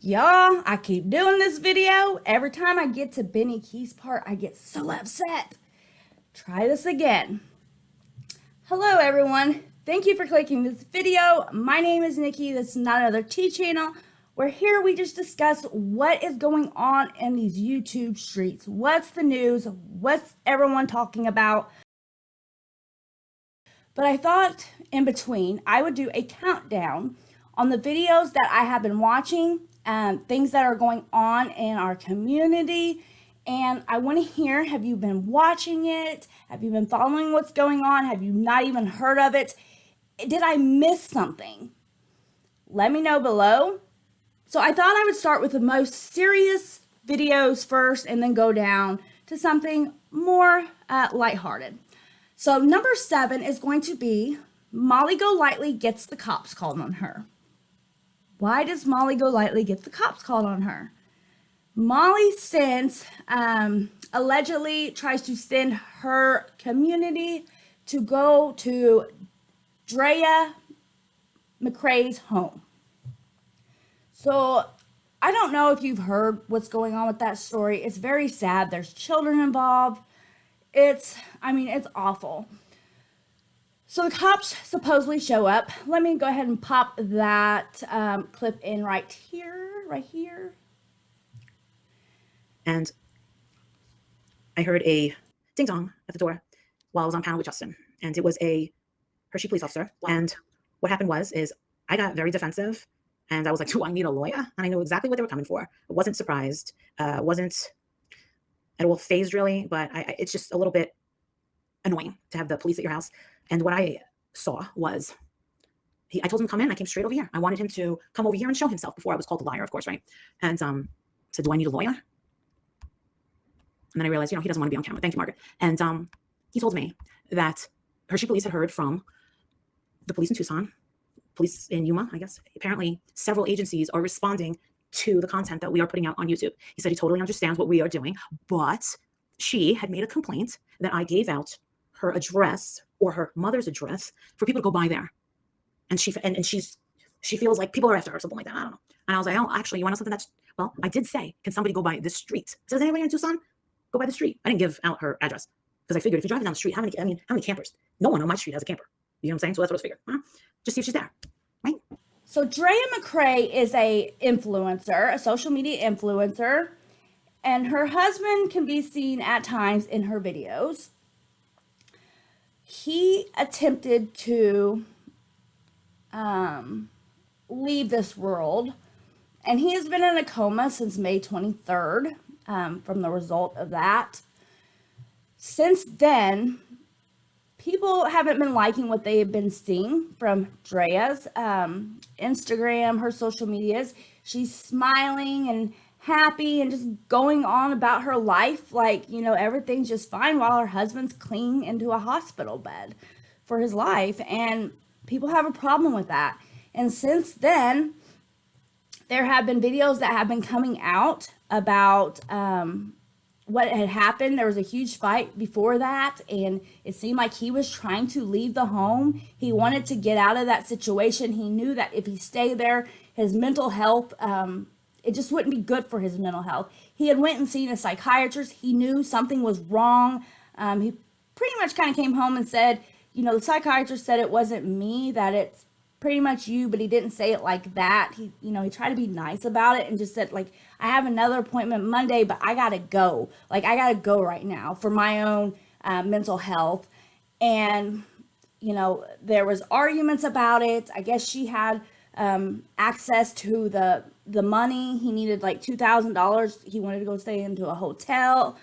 Y'all, I keep doing this video. Every time I get to Benny Key's part, I get so upset. Try this again. Hello, everyone. Thank you for clicking this video. My name is Nikki. This is not another tea channel. We're here, we just discuss what is going on in these YouTube streets. What's the news? What's everyone talking about? But I thought in between, I would do a countdown on the videos that I have been watching, things that are going on in our community. And I want to hear, have you been watching it? Have you been following what's going on? Have you not even heard of it? Did I miss something? Let me know below. So I thought I would start with the most serious videos first and then go down to something more lighthearted. So number 7 is going to be Molly Golightly gets the cops called on her. Why does Molly Golightly get the cops called on her? Molly allegedly tries to send her community to go to Drea McCrae's home. So I don't know if you've heard what's going on with that story. It's very sad. There's children involved. It's awful. So the cops supposedly show up. Let me go ahead and pop that clip in right here. And I heard a ding dong at the door while I was on panel with Justin. And it was a Hershey police officer. Wow. And what happened is I got very defensive and I was like, do I need a lawyer? And I knew exactly what they were coming for. I wasn't surprised. Wasn't at all phased really, but it's just a little bit annoying to have the police at your house. And what I saw was, I told him to come in. I came straight over here. I wanted him to come over here and show himself before I was called a liar, of course, right? And said, do I need a lawyer? And then I realized, he doesn't want to be on camera. Thank you, Margaret. And he told me that Hershey police had heard from the police in Tucson, police in Yuma, I guess. Apparently, several agencies are responding to the content that we are putting out on YouTube. He said he totally understands what we are doing, but she had made a complaint that I gave out her address or her mother's address for people to go by there. And she feels like people are after her, something like that. I don't know. And I was like, oh, actually, you want to know something well, I did say, can somebody go by this street? Does anybody in Tucson go by the street? I didn't give out her address because I figured if you're driving down the street, how many campers? No one on my street has a camper. You know what I'm saying? So that's what I figured. Just see if she's there, right? So Drea McCrae is a influencer, a social media influencer, and her husband can be seen at times in her videos. He attempted to leave this world, and he has been in a coma since May 23rd from the result of that. Since then, people haven't been liking what they have been seeing from Drea's Instagram, her social medias. She's smiling and happy and just going on about her life like, everything's just fine while her husband's clinging into a hospital bed for his life. And people have a problem with that. And since then, there have been videos that have been coming out about what had happened. There was a huge fight before that, and it seemed like he was trying to leave the home. He wanted to get out of that situation. He knew that if he stayed there, his mental health, it just wouldn't be good for his mental health. He had went and seen a psychiatrist. He knew something was wrong. He pretty much kind of came home and said, the psychiatrist said it wasn't me, that it's pretty much you, but he didn't say it like that. He tried to be nice about it and just said, like, I have another appointment Monday, but I gotta go. Like, I gotta go right now for my own mental health. And, there was arguments about it. I guess she had access to the money. He needed like $2,000. He wanted to go stay into a hotel.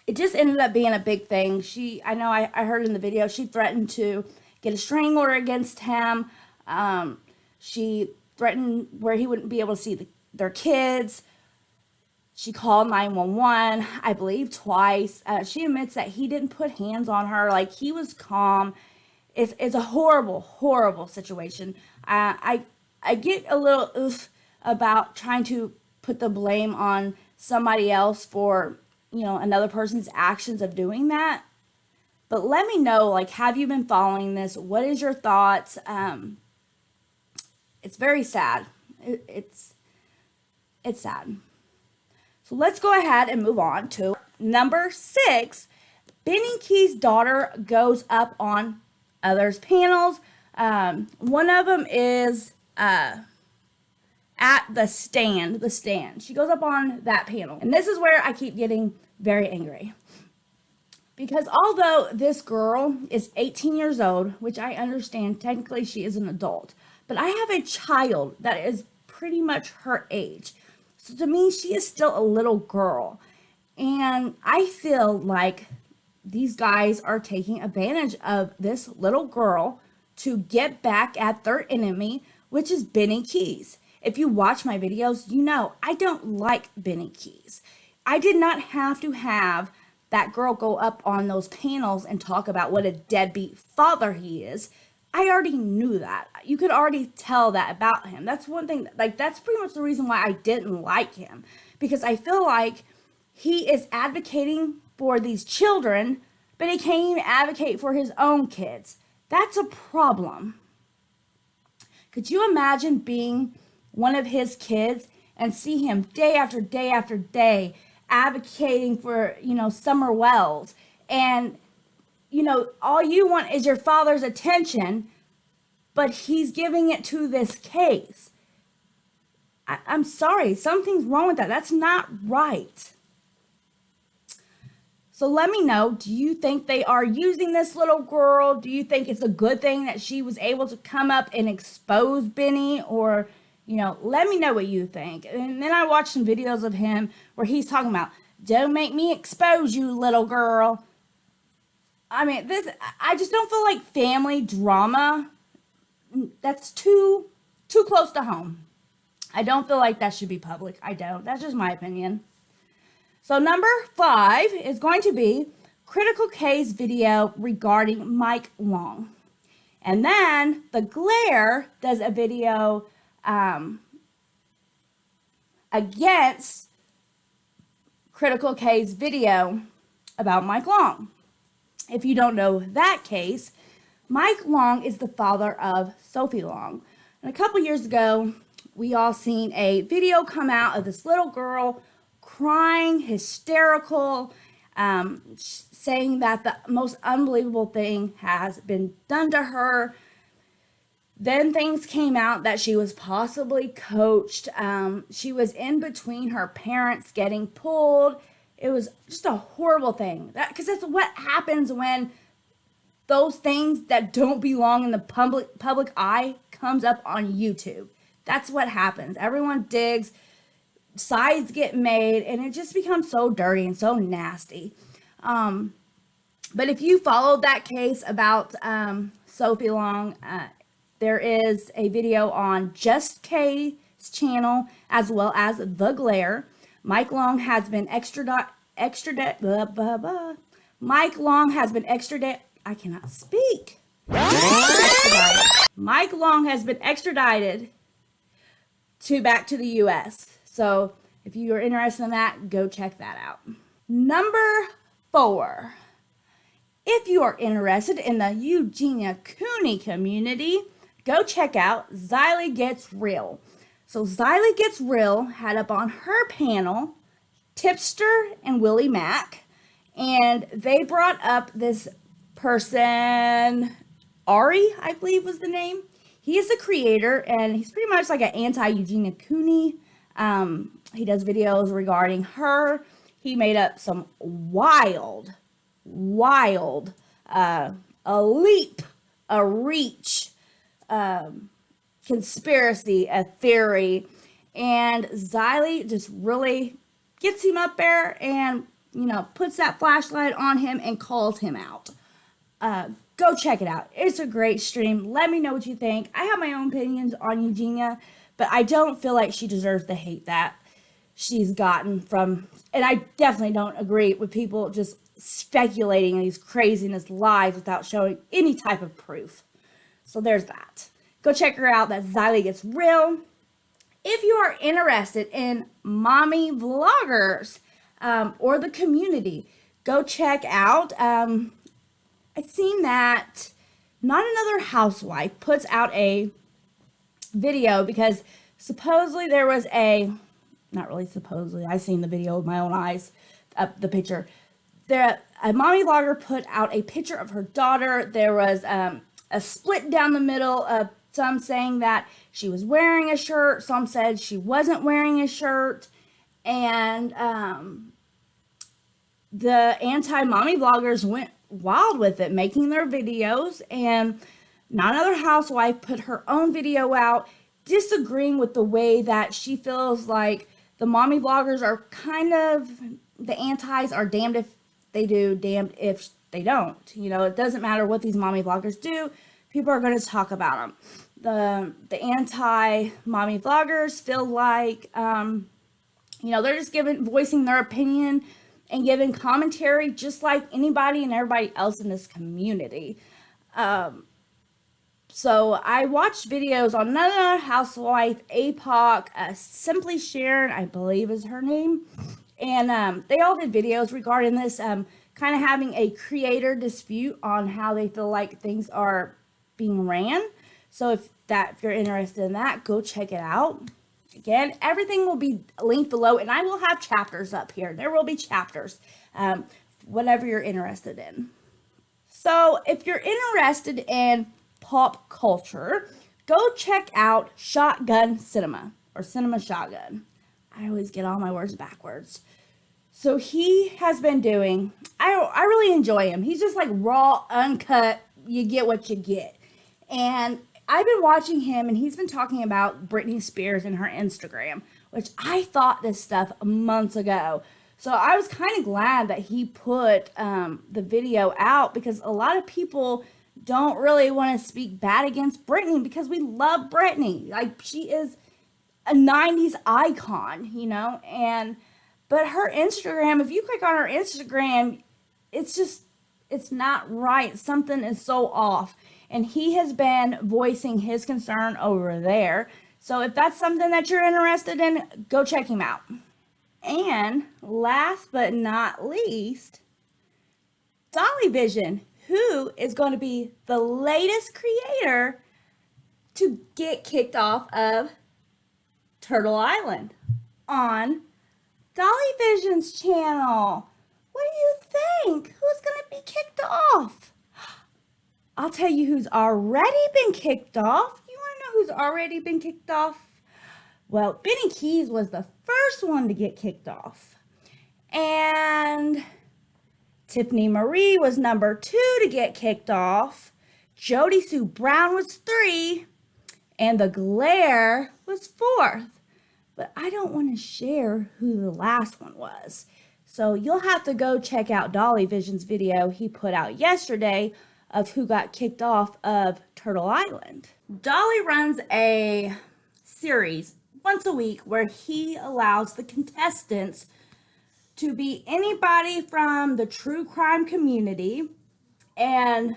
It just ended up being a big thing. I heard in the video, she threatened to get a restraining order against him. She threatened where he wouldn't be able to see their kids. She called 911, I believe twice. She admits that he didn't put hands on her. Like, he was calm. It's a horrible, horrible situation. I get a little about trying to put the blame on somebody else for, another person's actions of doing that. But let me know, like, have you been following this? What is your thoughts? It's very sad. It's sad. So let's go ahead and move on to number 6. Benny Key's daughter goes up on others' panels. One of them is at the stand. The stand. She goes up on that panel. And this is where I keep getting very angry. Because although this girl is 18 years old, which I understand technically she is an adult, but I have a child that is pretty much her age. So to me, she is still a little girl. And I feel like these guys are taking advantage of this little girl to get back at their enemy, which is Benny Keys. If you watch my videos, you know I don't like Benny Keys. I did not have to have that girl go up on those panels and talk about what a deadbeat father he is. I already knew that. You could already tell that about him. That's one thing, like, that's pretty much the reason why I didn't like him. Because I feel like he is advocating for these children, but he can't even advocate for his own kids. That's a problem. Could you imagine being one of his kids and see him day after day after day advocating for, Summer Wells, and, all you want is your father's attention, but he's giving it to this case. I'm sorry, something's wrong with that. That's not right. So let me know, do you think they are using this little girl? Do you think it's a good thing that she was able to come up and expose Benny? Or, let me know what you think. And then I watched some videos of him where he's talking about, don't make me expose you, little girl. I mean, I just don't feel like family drama. That's too close to home. I don't feel like that should be public. I don't. That's just my opinion. So number 5 is going to be Critical K's video regarding Mike Long. And then The Glare does a video against Critical K's video about Mike Long. If you don't know that case, Mike Long is the father of Sophie Long. And a couple years ago, we all seen a video come out of this little girl crying, hysterical, saying that the most unbelievable thing has been done to her. Then things came out that she was possibly coached. She was in between her parents getting pulled. It was just a horrible thing. Because that's what happens when those things that don't belong in the public eye comes up on YouTube. That's what happens. Everyone digs, sides get made, and it just becomes so dirty and so nasty. But if you followed that case about Sophie Long, there is a video on Just K's channel as well as The Glare. Mike Long has been Mike Long has been I cannot speak. Mike Long has been extradited back to the U.S. So if you are interested in that, go check that out. Number 4. If you are interested in the Eugenia Cooney community, go check out Xylee Gets Real. So Xylee Gets Real had up on her panel Tipster and Willie Mack, and they brought up this person, Ari, I believe was the name. He is the creator, and he's pretty much like an anti-Eugenia Cooney. He does videos regarding her. He made up some wild, a leap, a reach, conspiracy, a theory, and Xylee just really gets him up there and, puts that flashlight on him and calls him out. Go check it out. It's a great stream. Let me know what you think. I have my own opinions on Eugenia, but I don't feel like she deserves the hate that she's gotten from, and I definitely don't agree with people just speculating these craziness lies without showing any type of proof. So there's that. Go check her out. That's Xylee Gets Real. If you are interested in mommy vloggers or the community, go check out. I've seen that Not Another Housewife puts out a video because supposedly there was not really supposedly, I seen the video with my own eyes, the picture. A mommy vlogger put out a picture of her daughter. There was a split down the middle of some saying that she was wearing a shirt. Some said she wasn't wearing a shirt. And the anti-mommy vloggers went wild with it, making their videos. And not another housewife put her own video out disagreeing with the way that she feels like the mommy vloggers are kind of, the antis are damned if they do, damned if they don't. You know, it doesn't matter what these mommy vloggers do. People are going to talk about them. The anti-mommy vloggers feel like, they're just voicing their opinion and giving commentary just like anybody and everybody else in this community. So I watched videos on another housewife, APOC, Simply Sharon, I believe is her name. And they all did videos regarding this, kind of having a creator dispute on how they feel like things are being ran. So if you're interested in that, go check it out. Again, everything will be linked below, and I will have chapters up here. There will be chapters, whatever you're interested in. So if you're interested in pop culture, go check out Shotgun Cinema, or Cinema Shotgun. I always get all my words backwards. So he has been doing, I really enjoy him. He's just like raw, uncut, you get what you get. And I've been watching him, and he's been talking about Britney Spears and her Instagram, which I thought this stuff months ago. So I was kind of glad that he put the video out, because a lot of people don't really want to speak bad against Britney, because we love Britney. Like, she is a 90s icon, but her Instagram, if you click on her Instagram, it's not right. Something is so off. And he has been voicing his concern over there. So if that's something that you're interested in, go check him out. And last but not least, Dolly Vision, who is going to be the latest creator to get kicked off of Turtle Island on Dolly Vision's channel. What do you think? Who's going to be kicked off? I'll tell you who's already been kicked off. You want to know who's already been kicked off? Well, Benny Keys was the first one to get kicked off. And Tiffany Marie was number 2 to get kicked off. Jody Sue Brown was 3. And The Glare was 4th. But I don't want to share who the last one was. So you'll have to go check out Dolly Vision's video he put out yesterday of who got kicked off of Turtle Island. Dolly runs a series once a week where he allows the contestants to be anybody from the true crime community, and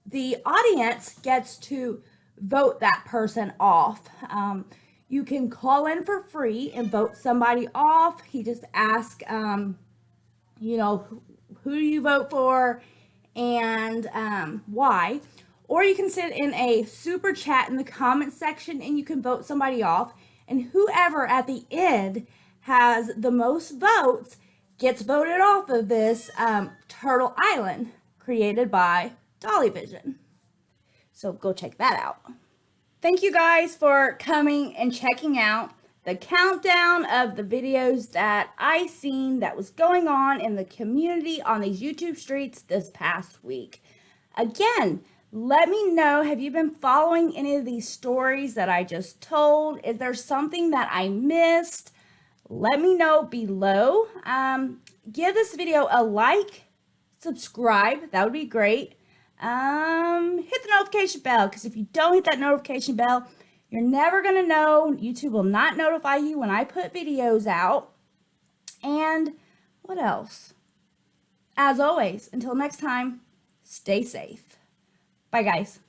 the audience gets to vote that person off. You can call in for free and vote somebody off. He just asks, who do you vote for and why. Or you can sit in a super chat in the comment section and you can vote somebody off. And whoever at the end has the most votes gets voted off of this Turtle Island created by Dolly Vision. So go check that out. Thank you guys for coming and checking out the countdown of the videos that I seen that was going on in the community on these YouTube streets this past week. Again, let me know, have you been following any of these stories that I just told? Is there something that I missed? Let me know below. Give this video a like, subscribe, that would be great. Hit the notification bell, because if you don't hit that notification bell, you're never going to know. YouTube will not notify you when I put videos out. And what else? As always, until next time, stay safe. Bye, guys.